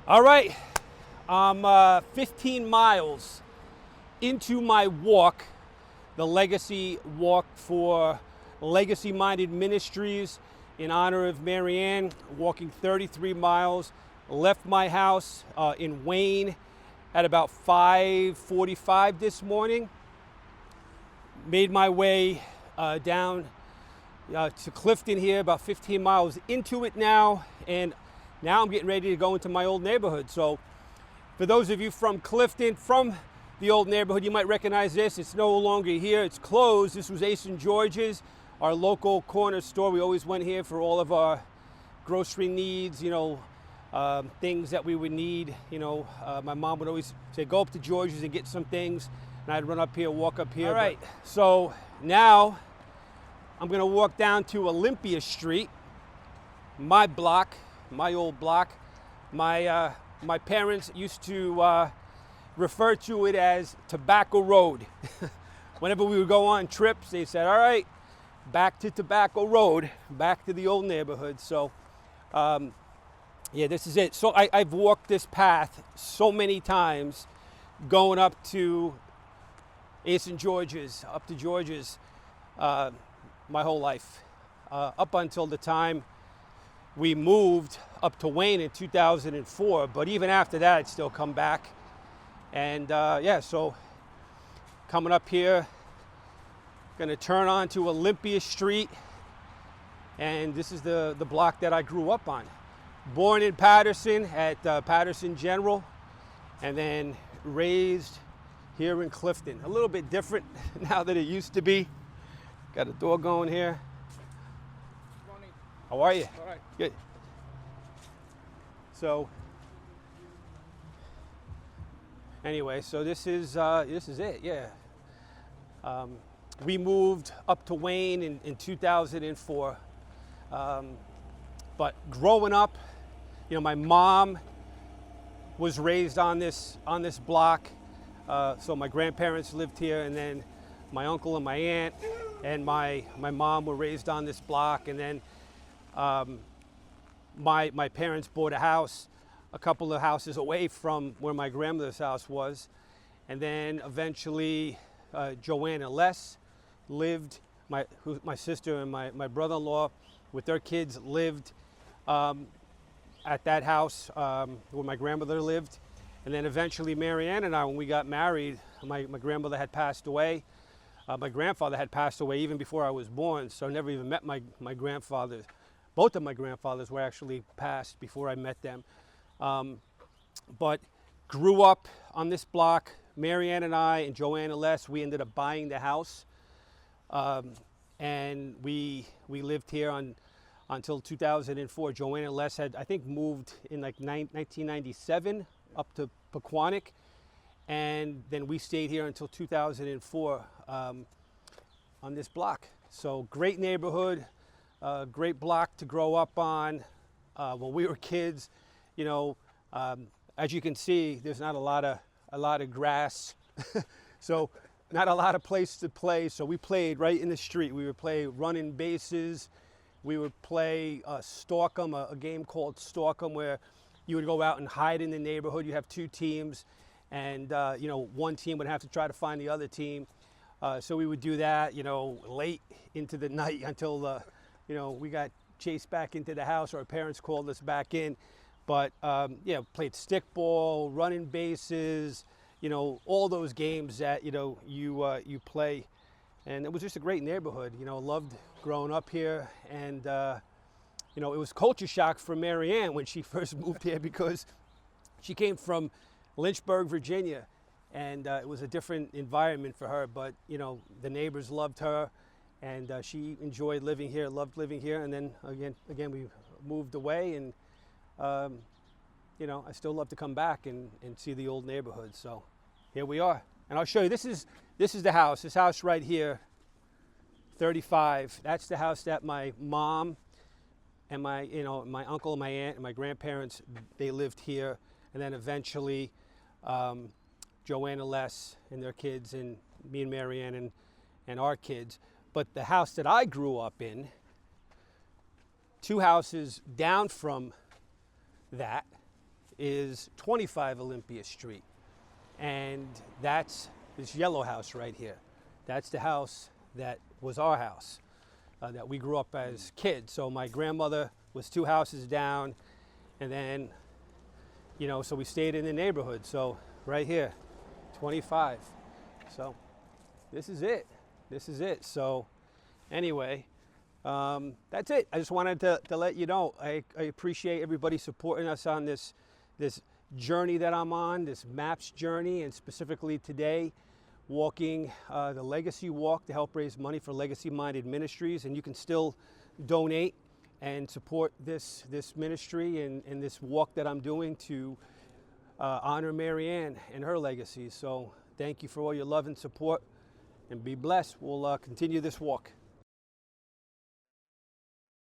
All right, I'm 15 miles into my walk, the Legacy Walk for Legacy Minded Ministries in honor of Marianne, walking 33 miles. Left my house in Wayne at about 5:45 this morning. Made my way down to Clifton here, about 15 miles into it now, and now I'm getting ready to go into my old neighborhood. So for those of you from Clifton, from the old neighborhood, you might recognize this. It's no longer here, it's closed. This was Ace and George's, our local corner store. We always went here for all of our grocery needs, things that we would need. My mom would always say, go up to George's and get some things, and I'd run up here, walk up here. All right, so now I'm gonna walk down to Olympia Street, my block, my old block. My parents used to refer to it as Tobacco Road. Whenever we would go on trips, they said, all right, back to Tobacco Road, back to the old neighborhood. So yeah, this is it. So I've walked this path so many times going up to Ace and George's, up to George's, my whole life, up until the time we moved up to Wayne in 2004. But even after that, I'd still come back. And yeah, so coming up here, gonna turn on to Olympia Street. And this is the block that I grew up on. Born in Patterson at Patterson General, and then raised here in Clifton. A little bit different now than it used to be. Got a door going here. Good morning. How are you? All right. Good. So anyway, so this is it. Yeah. We moved up to Wayne in 2004. But growing up, my mom was raised on this block. So my grandparents lived here, and then my uncle and my aunt and my mom were raised on this block. And then my parents bought a house a couple of houses away from where my grandmother's house was. And then eventually Joanne and Les lived, my sister and my brother-in-law with their kids lived at that house where my grandmother lived. And then eventually Marianne and I, when we got married, my grandmother had passed away. My grandfather had passed away even before I was born, so I never even met my grandfathers. Both of my grandfathers were actually passed before I met them. But grew up on this block. Marianne and I and Joanne and Les, we ended up buying the house. And we lived here until 2004. Joanne and Les had, I think, moved in like 1997 up to Pequannock. And then we stayed here until 2004 on this block. So great neighborhood, great block to grow up on. When we were kids, as you can see, there's not a lot of grass, so not a lot of place to play. So we played right in the street. We would play running bases. We would play Stalk 'em, a game called Stalk 'em, where you would go out and hide in the neighborhood. You have two teams, and one team would have to try to find the other team. So we would do that, late into the night until we got chased back into the house, or our parents called us back in. But played stickball, running bases, all those games that you play. And it was just a great neighborhood. Loved growing up here. And it was culture shock for Marianne when she first moved here, because she came from Lynchburg, Virginia, and it was a different environment for her. But the neighbors loved her, and she enjoyed living here, loved living here. And then again we moved away, and I still love to come back and see the old neighborhood. So here we are, and I'll show you. This is the house. This house right here, 35. That's the house that my mom and my uncle and my aunt and my grandparents, they lived here. And then eventually Joanne and Les and their kids, and me and Marianne and our kids. But the house that I grew up in, two houses down from that, is 25 Olympia Street. And that's this yellow house right here. That's the house that was our house that we grew up as kids. So my grandmother was 2 houses down, and then, you know, so we stayed in the neighborhood. So right here, 25. So this is it. This is it. So anyway, that's it. I just wanted to let you know I appreciate everybody supporting us on this journey that I'm on, this MAPS journey, and specifically today, walking the Legacy Walk to help raise money for Legacy Minded Ministries. And you can still donate and support this ministry and this walk that I'm doing to honor Marianne and her legacy. So thank you for all your love and support, and be blessed. We'll continue this walk.